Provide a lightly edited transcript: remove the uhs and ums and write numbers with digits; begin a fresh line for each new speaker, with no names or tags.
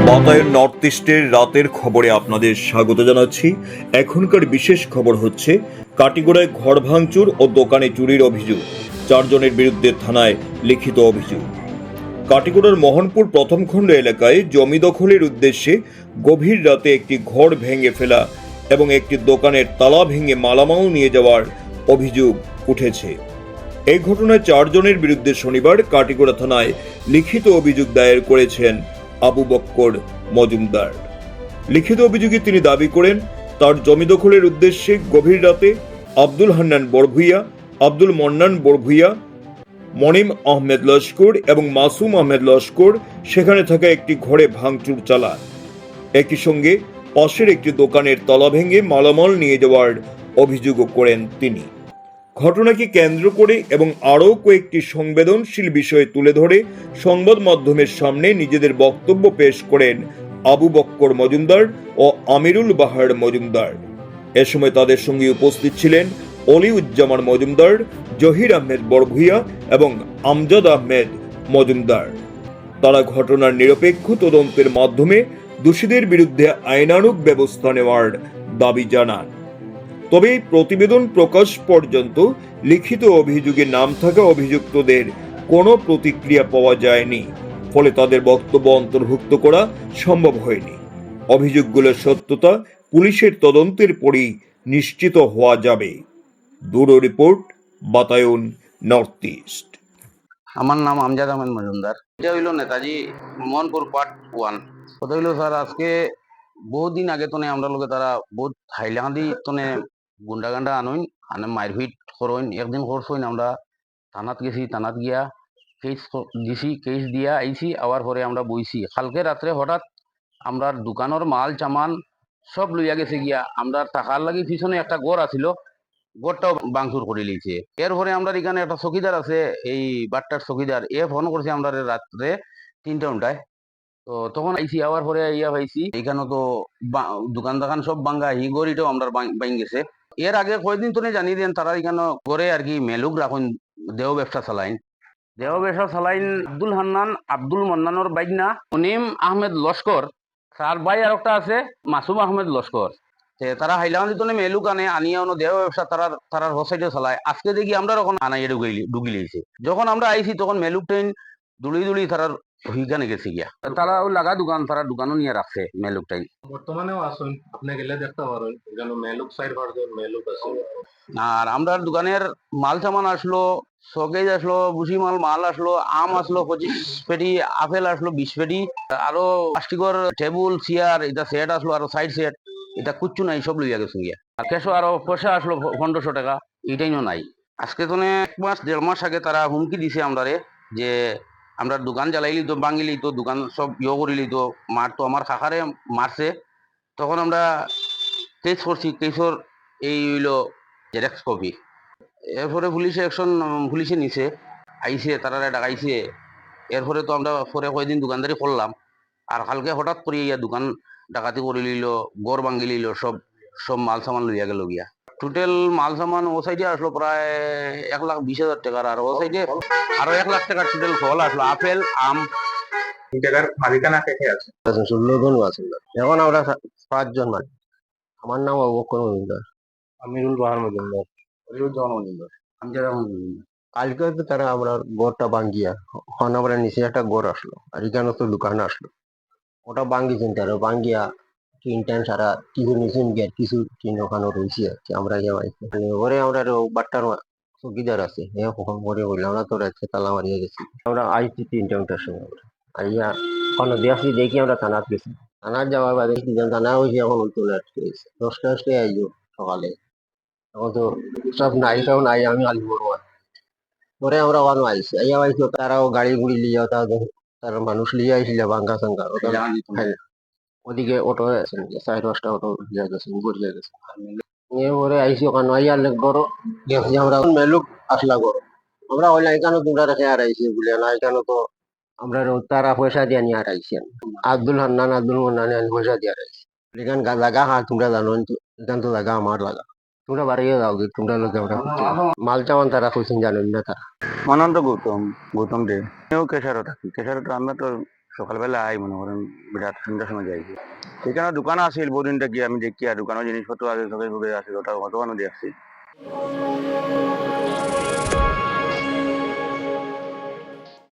বাতায়ন north ইস্টের রাতের খবরে আপনাদের স্বাগত জানাচ্ছি। এখনকার বিশেষ খবর হচ্ছে কাটিগড়ায় ঘর ভাঙচুর ও দোকানে চুরির অভিযোগ, 4 জনের বিরুদ্ধে থানায় লিখিত অভিযোগ। কাটিগড়ার মোহনপুর প্রথম খণ্ড এলাকায় জমি দখলের উদ্দেশ্যে গভীর রাতে একটি ঘর ভেঙে ফেলা এবং একটি দোকানের তালা ভেঙে মালামাল নিয়ে যাওয়ার অভিযোগ উঠেছে। এই ঘটনায় 4 জনের বিরুদ্ধে শনিবার কাটিগড়া থানায় লিখিত অভিযোগ দায়ের করেছেন আবু বক্কর মজুমদার। লিখিত অভিযোগে তিনি দাবি করেন, তার জমি দখলের উদ্দেশ্যে গভীর রাতে আব্দুল হান্নান বড়ভুইয়া, আব্দুল মন্নান বড়ভুইয়া, মনিম আহমেদ লস্কর এবং মাসুম আহমেদ লস্কর সেখানে থাকা একটি ঘরে ভাঙচুর চালান। একই সঙ্গে পাশের একটি দোকানের তালা ভেঙে মালামাল নিয়ে যাওয়ার অভিযোগও করেন তিনি। ঘটনাকে কেন্দ্র করে এবং আরও কয়েকটি সংবেদনশীল বিষয় তুলে ধরে সংবাদ মাধ্যমের সামনে নিজেদের বক্তব্য পেশ করেন আবু বক্কর মজুমদার ও আমিরুল বাহার মজুমদার। এ সময় তাদের সঙ্গে উপস্থিত ছিলেন অলিউজ্জামান মজুমদার, জহির আহমেদ বড়ভুইয়া এবং আমজাদ আহমেদ মজুমদার। তারা ঘটনার নিরপেক্ষ তদন্তের মাধ্যমে দোষীদের বিরুদ্ধে আইনানুগ ব্যবস্থা নেওয়ার দাবি জানান। তবে এই প্রতিবেদন প্রকাশ পর্যন্ত লিখিত অভিযোগে নাম থাকা অভিযুক্তদের কোনো প্রতিক্রিয়া পাওয়া যায়নি, ফলে তাদের বক্তব্য অন্তর্ভুক্ত করা সম্ভব হয়নি। অভিযোগগুলোর সত্যতা পুলিশের তদন্তের পরই নিশ্চিত হওয়া যাবে। Bureau report, Batayan north east.
আমার নাম আমজাদ আহমেদ মজুমদার। এটা হইল নেতাজি মোহনপুর পার্ট 1। কথা হইল স্যার, আজকে বহুত দিন আগে তনে আমরা লোকে তারা বহুত হাইলাহান্দি তনে গুন্ডা গান্ডা আনে মারপিট করইন। একদিন করছইন, আমরা থানাত গেছি, থানাত গিয়া কেস দিছি, কেস দিয়া আইছি। আবার পরে আমরা বইছি। কালকে রাত্রে হঠাৎ আমরা দোকানের মাল চামান সব লইয়া গেছে গিয়া। আমরা টাকার লাগি পিছনে একটা গড় আছিল, গড়টাও বাংচুর করে লিয়েছে। এরপরে আমরা এখানে একটা চকিদার আছে, এই বাট্টার চকিদার, ফোন করছে আমরা রাত্রে 3টা ঘন্টায়। তো তখন আইসি, আবার পরে ইয়া পাইছি এখানে তো দোকান দোকান সব ভাঙ্গা, হি গড়িটাও আমরা বাইন গেছে। এর আগে কয়েকদিন তো জানিয়ে দেন তারা এখানে করে আর কি মেলুক রাখুন, দেহ ব্যবসা চালাইন। দেহ ব্যবসা চালাইন আব্দুল হান্নান, আব্দুল মন্নানোর বাইনা অনিম আহমেদ লস্কর, তার ভাই আর একটা আছে মাসুম আহমেদ লস্কর। তারা হাইলাকান্দি তো মেলুক আনে, আনিয়া অন্য দেহ ব্যবসা তারা হোসাইডে চালায়। আজকে দেখি আমরা যখন আনাইয়ে ঢুকি লিয়েছে, যখন আমরা আইছি তখন মেলুক ট্রেন দুলি তারার হিগানে গেছে গিয়া। তারা লাগা দোকান, তারা দোকানও নিয়ে রাখছে মেলুক টাইম।
বর্তমানেও আসুন, আপনি গেলে দেখতে পারেন এখানে মেলুক সাইড ভার্জন মেলুক আছে।
আর আমরা দোকানের মাল সামান আসলো, শোকেজ আসলো, বুসি মাল আসলো, আম আসলো 25 পেটি, আপেল আসলো 20 পেটি, আরো প্লাস্টিকের টেবুল চেয়ার এটা সেট আসলো, আরো সাইড সেট এটা কুচ্ছু নাই, সব লইয়া গেছে গিয়া। আর কেসো আরো পয়সা আসলো 1500 টাকা, এটাইও নাই। আজকে তো 1-1.5 মাস আগে তারা হুমকি দিছে আমরা যে আমরা দোকান জ্বালাইলি তো, ভাঙিলি তো, দোকান সব করিলি তো, মার তো আমার কাকারে মারছে। তখন আমরা কেস করছি, কেসর এই হইলো জেরক্স কপি। এরপরে পুলিশে নিছে, আইছে, তারা ডাকাইছে। এরপরে তো আমরা পরে কয়েকদিন দোকানদারি করলাম। আর কালকে হঠাৎ করে ইয়া দোকান ডাকাতি করে লিল, গড় ভাঙ্গি লিল, সব মাল সামান লইয়া গেল গিয়া। টোটাল মাল সামান ও সাইডে আসলো প্রায় 1,20,000 টাকার, আর ও সাইডে আরো 1 লাখ টাকার টোটাল ফল আসলো, আপেল আম।
এই জায়গার মালিকানা কে কে আছে?
16 জন আছে। এখন আমরা 5 জন মানে। আমার নাম আবু বকর মজুমদার।
আমিরুল বাহার মজুমদার, অলিউজ্জামান মজুমদার,
আমজাদ আহমেদ মজুমদার।
কালকে তো তারা আমরা গড়টা ভাঙ্গিয়া, এখন আমরা নিচে একটা গড় আসলো, আর এখানে তো দোকান আসলো, ওটা ভাঙ্গিছেন তারা, ভাঙ্গিয়া 3 টাইম সারা কিছু নিচেন গিয়ে কিছু টিন ওখানে রয়েছে আর কি। আমরা গিয়ে পাইছি ওরে, আমরা বাট্টার চকিদার আছে, কখন করে বললাম আমরা তো রাত্রে তালা মারিয়ে গেছি। আমরা আইছি 3টা ঘন্টার সময়। আমরা আইয়া ওখানে দেখি আমরা থানাত গেছি। থানার যাওয়ার বাদে থানা হয়েছে, এখন চলে আসতে গেছে 10টা আইলো সকালে। এখন তো সব নাইটাও নাই, আমি আলি বড় পরে আমরা ওখানে আইছি, আইয়া পাইছি তারাও গাড়ি গুড়ি লিয়া, তারা মানুষ লিয়ে আইছিল ভাঙ্গা সাঙ্গা। ওদিকে অটো আছে, 4-5টা অটো লিয়া গেছে, গড়িয়া গেছে। এরপরে আইসি ওখানে আইয়া গরো দেখছি আমরা মেলুক আসলা গরো। আমরা ওই এখানে তোমরা রেখে আর আইসি বলে না, এখানে তো আমরা তারা পয়সা দিয়ে নিয়ে আর আইসি। আব্দুল হান্নান, আব্দুল মন্নান পয়সা দিয়ে আর আইসি। এখান জায়গা তোমরা জানো, এখান তো জায়গা আমার লাগা, তোমরা বাড়িয়ে যাও, তোমরা লোক আমরা মাল চামান তারা কইছেন জানেন না তারা।
অনন্ত গৌতম দে, কেশারও থাকি, কেশারও আমরা তো সকালবেলা আই মনে করেন বিরাট সন্ধ্যার সময় যাই সেখানে দোকান আছিল বহুদিনটা গিয়ে আমি দেখি আর দোকানের জিনিসপত্র আছে সবাই আছে ওটা অত দেখছি